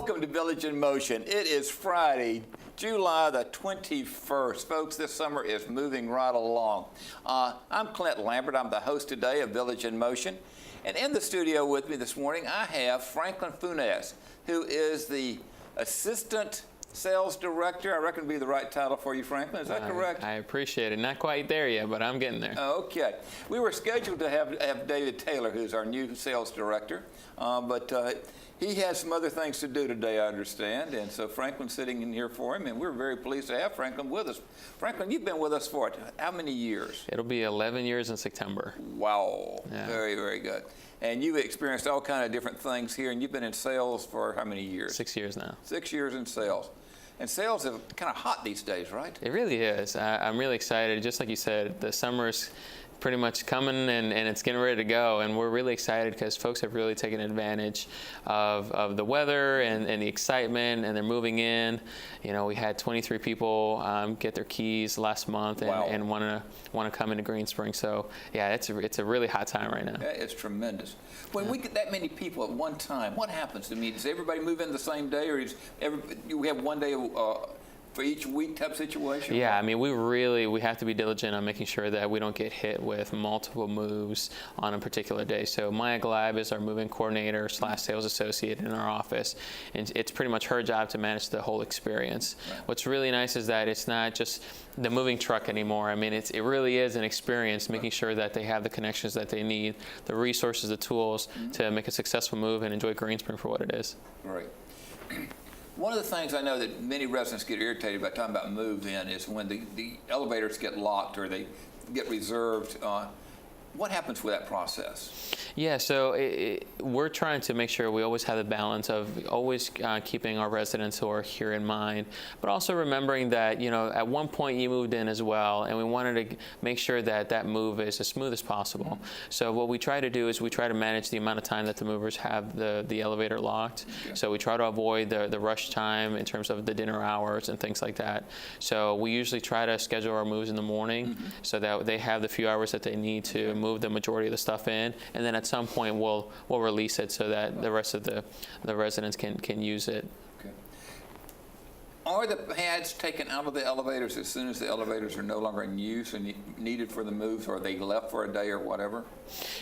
Welcome to Village in Motion. It is Friday, July the 21st. Folks, this summer is moving right along. I'm Clint Lambert. I'm the host today of Village in Motion. And in the studio with me this morning, I have Franklin Funes, who is the Assistant Sales Director. I reckon would be the right title for you, Franklin. Is that correct? I appreciate it. Not quite there yet, but I'm getting there. Okay. We were scheduled to have David Taylor, who's our new Sales Director, but he has some other things to do today, I understand, and so Franklin's sitting in here for him, and we're very pleased to have Franklin with us. Franklin, you've been with us for how many years? It'll be 11 years in September. Wow. Yeah. Very, very good. And you've experienced all kind of different things here, and you've been in sales for how many years? 6 years now. 6 years in sales. And sales is kind of hot these days, right? It really is. I'm really excited. Just like you said, the summer's pretty much coming and it's getting ready to go, and we're really excited because folks have really taken advantage of the weather and the excitement, and they're moving in. You know, we had 23 people get their keys last month and, wow. and want to come into Green Spring. So yeah, it's a really hot time right now. Yeah, it's tremendous. When we get that many people at one time, what happens to me? Does everybody move in the same day, or do we have one day for each week type situation? Yeah, I mean, we have to be diligent on making sure that we don't get hit with multiple moves on a particular day. So Maya Gleib is our moving coordinator / sales associate in our office, and it's pretty much her job to manage the whole experience. Right. What's really nice is that it's not just the moving truck anymore. I mean, it really is an experience, making sure that they have the connections that they need, the resources, the tools to make a successful move and enjoy Green Spring for what it is. Right. One of the things I know that many residents get irritated about talking about move-in is when the elevators get locked or they get reserved. What happens with that process? Yeah, so we're trying to make sure we always have the balance of always keeping our residents who are here in mind, but also remembering that, you know, at one point you moved in as well, and we wanted to make sure that that move is as smooth as possible. So what we try to do is we try to manage the amount of time that the movers have the elevator locked. Okay. So we try to avoid the rush time in terms of the dinner hours and things like that. So we usually try to schedule our moves in the morning so that they have the few hours that they need to move the majority of the stuff in, and then at some point we'll release it so that the rest of the residents can use it. Okay. Are the pads taken out of the elevators as soon as the elevators are no longer in use and needed for the moves, or are they left for a day or whatever?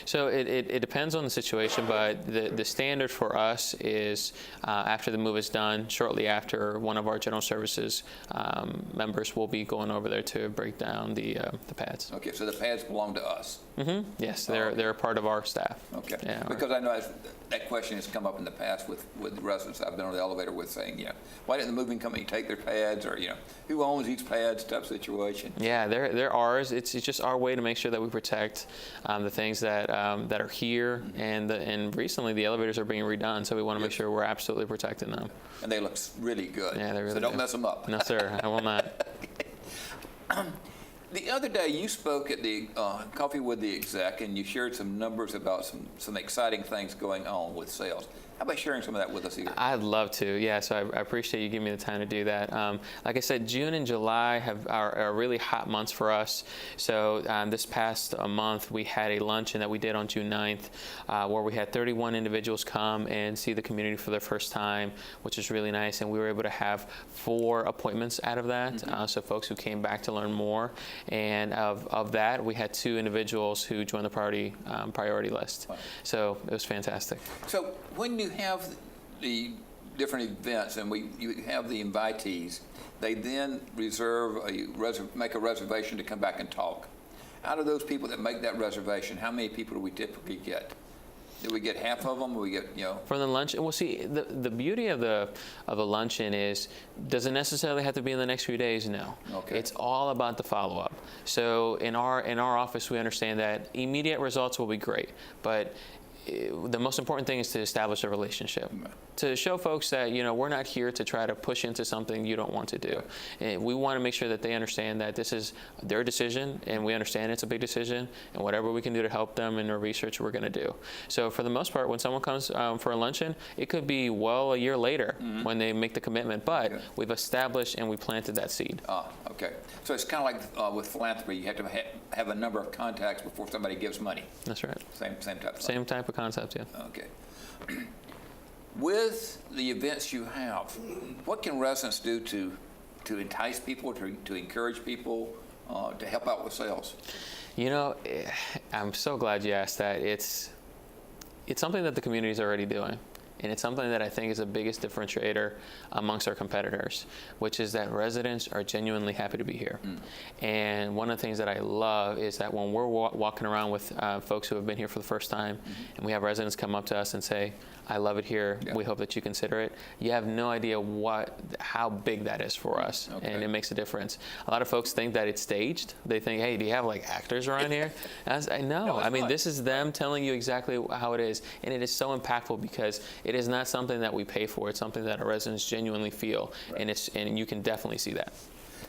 So it depends on the situation, but the standard for us is after the move is done, shortly after, one of our general services members will be going over there to break down the pads. Okay, so the pads belong to us? Mm-hmm. Yes, they're a part of our staff. Okay, yeah, because I know that question has come up in the past with residents I've been on the elevator with, saying, you know, why didn't the moving company take their pads, or, you know, who owns these pads type situation? Yeah, they're ours. It's just our way to make sure that we protect the things that are here, and recently the elevators are being redone, so we want to make sure we're absolutely protecting them. And they look really good. Yeah, they really do. So don't mess them up. No, sir, I will not. The other day you spoke at the Coffee with the Exec, and you shared some numbers about some exciting things going on with sales. How about sharing some of that with us here? I'd love to, yeah, so I appreciate you giving me the time to do that. Like I said, June and July are really hot months for us. So this past month, we had a luncheon that we did on June 9th where we had 31 individuals come and see the community for their first time, which is really nice, and we were able to have 4 appointments out of that, so folks who came back to learn more. And of that, we had 2 individuals who joined the priority list. Wow. So it was fantastic. So when you have the different events and you have the invitees, they then make a reservation to come back and talk. Out of those people that make that reservation, how many people do we typically get? Do we get half of them? Or we get, you know? For the lunch, well, see, the beauty of the luncheon is, does it necessarily have to be in the next few days? No. Okay. It's all about the follow-up. So in our office, we understand that immediate results will be great, but the most important thing is to establish a relationship. To show folks that, you know, we're not here to try to push into something you don't want to do. And we want to make sure that they understand that this is their decision, and we understand it's a big decision, and whatever we can do to help them in their research, we're going to do. So for the most part, when someone comes for a luncheon, it could be well a year later when they make the commitment, but we've established and we planted that seed. Okay. So it's kind of like with philanthropy, you have to have a number of contacts before somebody gives money. That's right. Same type of concept, yeah. Okay. With the events you have, what can residents do to entice people, to encourage people, to help out with sales? You know, I'm so glad you asked that. It's something that the community is already doing. And it's something that I think is the biggest differentiator amongst our competitors, which is that residents are genuinely happy to be here. And one of the things that I love is that when we're walking around with folks who have been here for the first time, and we have residents come up to us and say, I love it here. Yeah. We hope that you consider it. You have no idea how big that is for us, and it makes a difference. A lot of folks think that it's staged. They think, hey, do you have like actors around here? And I was like, no, I mean, this is them telling you exactly how it is, and it is so impactful because it is not something that we pay for. It's something that our residents genuinely feel, and you can definitely see that.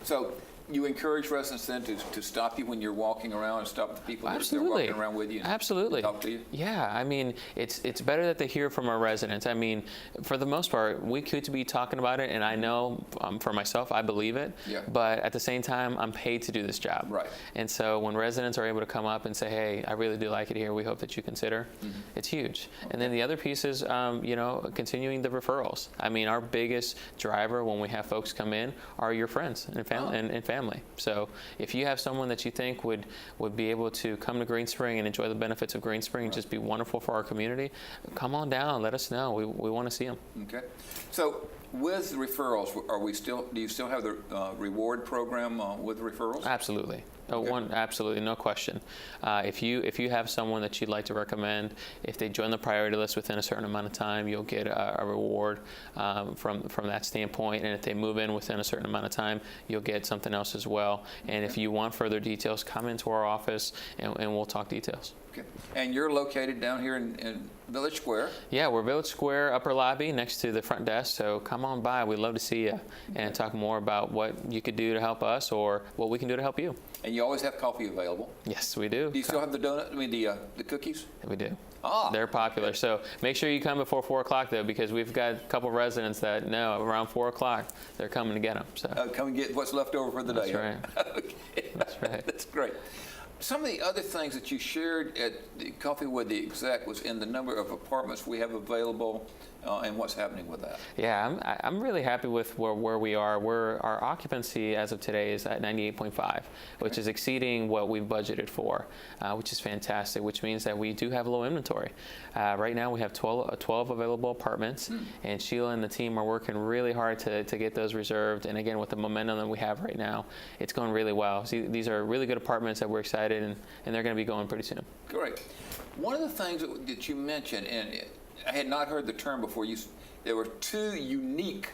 So you encourage residents then to stop you when you're walking around and stop the people that are walking around with you? Absolutely. Talk to you? Yeah, I mean, it's better that they hear from our residents. I mean, for the most part, we could be talking about it, and I know for myself, I believe it. Yeah. But at the same time, I'm paid to do this job. Right. And so when residents are able to come up and say, hey, I really do like it here, we hope that you consider, it's huge. And then the other piece is, you know, continuing the referrals. I mean, our biggest driver when we have folks come in are your friends and family. And family. So if you have someone that you think would be able to come to Green Spring and enjoy the benefits of Green Spring and just be wonderful for our community, come on down, let us know. We want to see them. Okay. So with referrals, do you still have the reward program with referrals? Absolutely. Absolutely, no question. If you have someone that you'd like to recommend, if they join the priority list within a certain amount of time, you'll get a reward from that standpoint. And if they move in within a certain amount of time, you'll get something else as well. And if you want further details, come into our office and we'll talk details. Okay. And you're located down here in Village Square? Yeah, we're Village Square, upper lobby, next to the front desk. So come on by. We'd love to see you and talk more about what you could do to help us or what we can do to help you. And you always have coffee available? Yes, we do. Do you still have the the cookies? We do. Ah. They're popular. So make sure you come before 4 o'clock, though, because we've got a couple residents that know around 4 o'clock they're coming to get them. So come and get what's left over for the day. That's right. Okay. That's right. That's great. Some of the other things that you shared at the Coffee with the Exec was in the number of apartments we have available and what's happening with that. Yeah, I'm really happy with where we are. Our occupancy as of today is at 98.5, which is exceeding what we've budgeted for, which is fantastic, which means that we do have low inventory. Right now we have 12 available apartments, and Sheila and the team are working really hard to get those reserved. And again, with the momentum that we have right now, it's going really well. See, these are really good apartments that we're excited, and they're going to be going pretty soon. Great. One of the things that you mentioned, and I had not heard the term before, there were two unique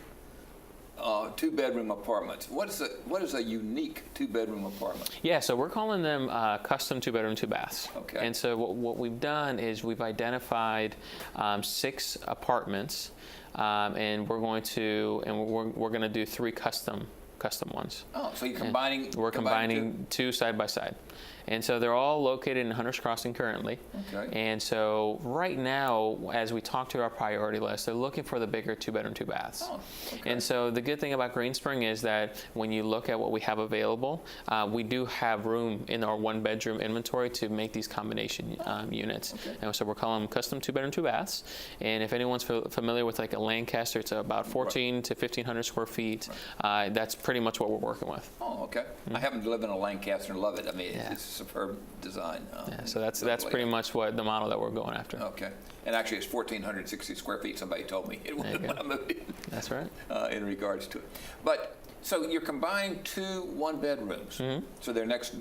two-bedroom apartments. What is a unique two-bedroom apartment? Yeah, so we're calling them custom two-bedroom, two baths. Okay. And so what we've done is we've identified 6 apartments, and we're going to do 3 custom ones. Oh, so you're combining? We're combining 2 side by side. And so they're all located in Hunter's Crossing currently. Okay. And so right now, as we talk to our priority list, they're looking for the bigger 2-bedroom, 2 baths. Oh, okay. And so the good thing about Green Spring is that when you look at what we have available, we do have room in our 1-bedroom inventory to make these combination units. Okay. And so we're calling them custom 2-bedroom, 2 baths. And if anyone's familiar with like a Lancaster, it's about 14 to 1,500 square feet. Right. That's pretty much what we're working with. Oh, okay. I happen to live in a Lancaster and love it. I mean, it's a superb design. Yeah, so that's pretty much what the model that we're going after. Okay. And actually, it's 1,460 square feet, somebody told me it was when I moved in. That's right. In regards to it. But, so you're combining 2 one-bedrooms. So they're next to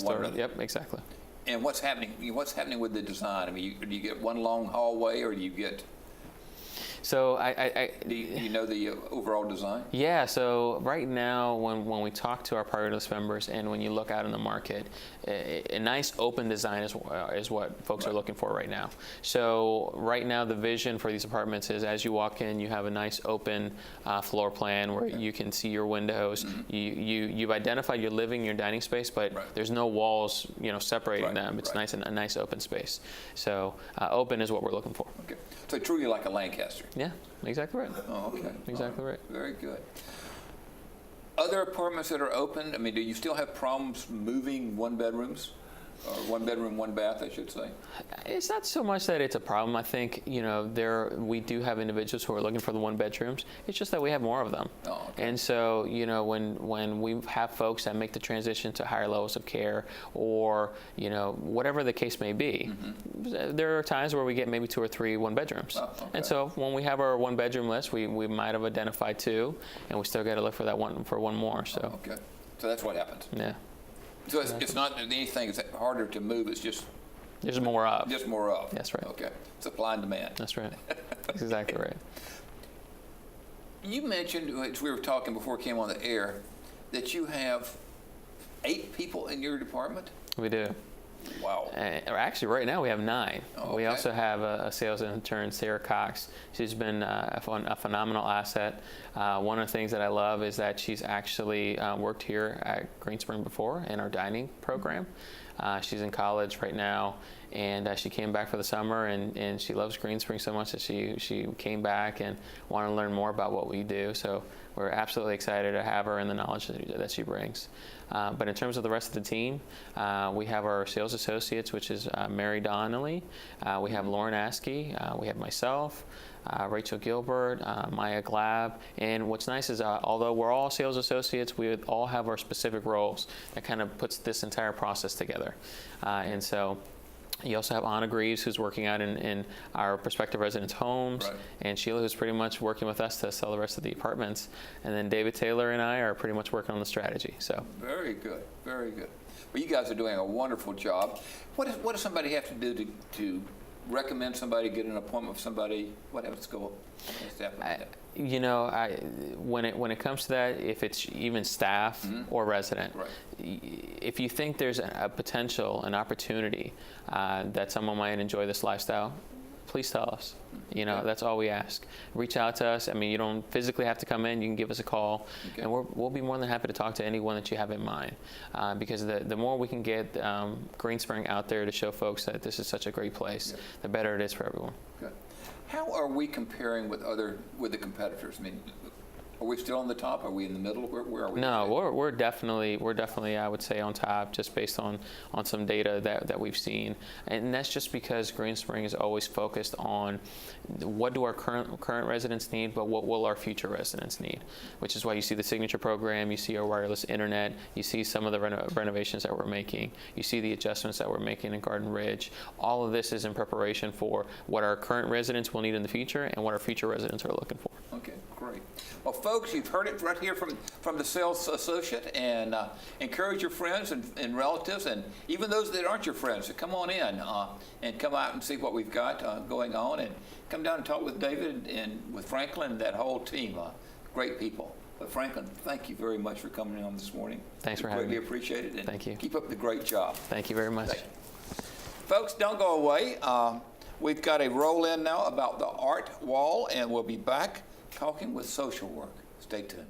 one another. Yep, exactly. And what's happening? What's happening with the design? I mean, do you get one long hallway, or do you get? So do you know the overall design? Yeah. So right now, when we talk to our priority list members, and when you look out in the market, a nice open design is what folks are looking for right now. So right now, the vision for these apartments is as you walk in, you have a nice open floor plan where you can see your windows. You've identified your living, your dining space, but there's no walls, separating them. It's a nice open space. So open is what we're looking for. Okay. So truly like a Lancaster. Yeah, exactly right. Oh, okay. Exactly right. Very good. Other apartments that are open, I mean, do you still have problems moving 1-bedrooms? Or 1 bedroom, 1 bath, I should say? It's not so much that it's a problem. I think, we do have individuals who are looking for the 1 bedrooms. It's just that we have more of them. Oh, okay. And so, when we have folks that make the transition to higher levels of care, or, whatever the case may be, there are times where we get maybe 2 or 3 1 bedrooms. Oh, okay. And so when we have our 1 bedroom list, we might have identified 2, and we still got to look for that one more. So. Oh, okay. So that's what happens. Yeah. So it's not anything that's harder to move, it's just... There's more of. Just more of. That's right. Okay. Supply and demand. That's right. That's exactly right. You mentioned, as we were talking before we came on the air, that you have 8 people in your department? We do. Wow. Actually, right now we have 9. Oh, We okay. also have a sales intern, Sarah Cox. She's been a phenomenal asset. One of the things that I love is that she's actually worked here at Greenspring before in our dining program. She's in college right now, and she came back for the summer, and she loves Greenspring so much that she came back and wanted to learn more about what we do. So we're absolutely excited to have her and the knowledge that she brings. But in terms of the rest of the team, we have our sales associates, which is Mary Donnelly. We have Lauren Askey. We have myself, Rachel Gilbert, Maya Glab. And what's nice is although we're all sales associates, we all have our specific roles that kind of puts this entire process together. And so you also have Anna Greaves, who's working out in our prospective residents' homes, Right. and Sheila, who's pretty much working with us to sell the rest of the apartments. And then David Taylor and I are pretty much working on the strategy. So Very good. Very good. Well, you guys are doing a wonderful job. What does somebody have to do to recommend somebody, get an appointment with somebody? What else go? When it comes to that, if it's even staff or resident, Right. if you think there's a potential, an opportunity that someone might enjoy this lifestyle, please tell us. That's all we ask. Reach out to us. I mean, you don't physically have to come in. You can give us a call, Okay. and we'll be more than happy to talk to anyone that you have in mind. Because the more we can get Greenspring out there to show folks that this is such a great place, Yeah. the better it is for everyone. Good. How are we comparing with the competitors? I mean, are we still on the top? Are we in the middle? Where are we? No, we're definitely I would say on top, just based on some data that we've seen, and that's just because Greenspring is always focused on what do our current residents need, but what will our future residents need, which is why you see the signature program, you see our wireless internet, you see some of the renovations that we're making, you see the adjustments that we're making in Garden Ridge. All of this is in preparation for what our current residents will need in the future and what our future residents are looking for. Okay, great. Well, folks, you've heard it right here from the sales associate, and encourage your friends and relatives, and even those that aren't your friends, to come on in and come out and see what we've got going on, and come down and talk with David and with Franklin and that whole team. Great people. But Franklin, thank you very much for coming on this morning. Thanks for having me. Greatly appreciate it. And Thank you. Keep up the great job. Thank you very much. Thank you. Folks, don't go away. We've got a roll-in now about the art wall, and we'll be back talking with social work. Stay tuned.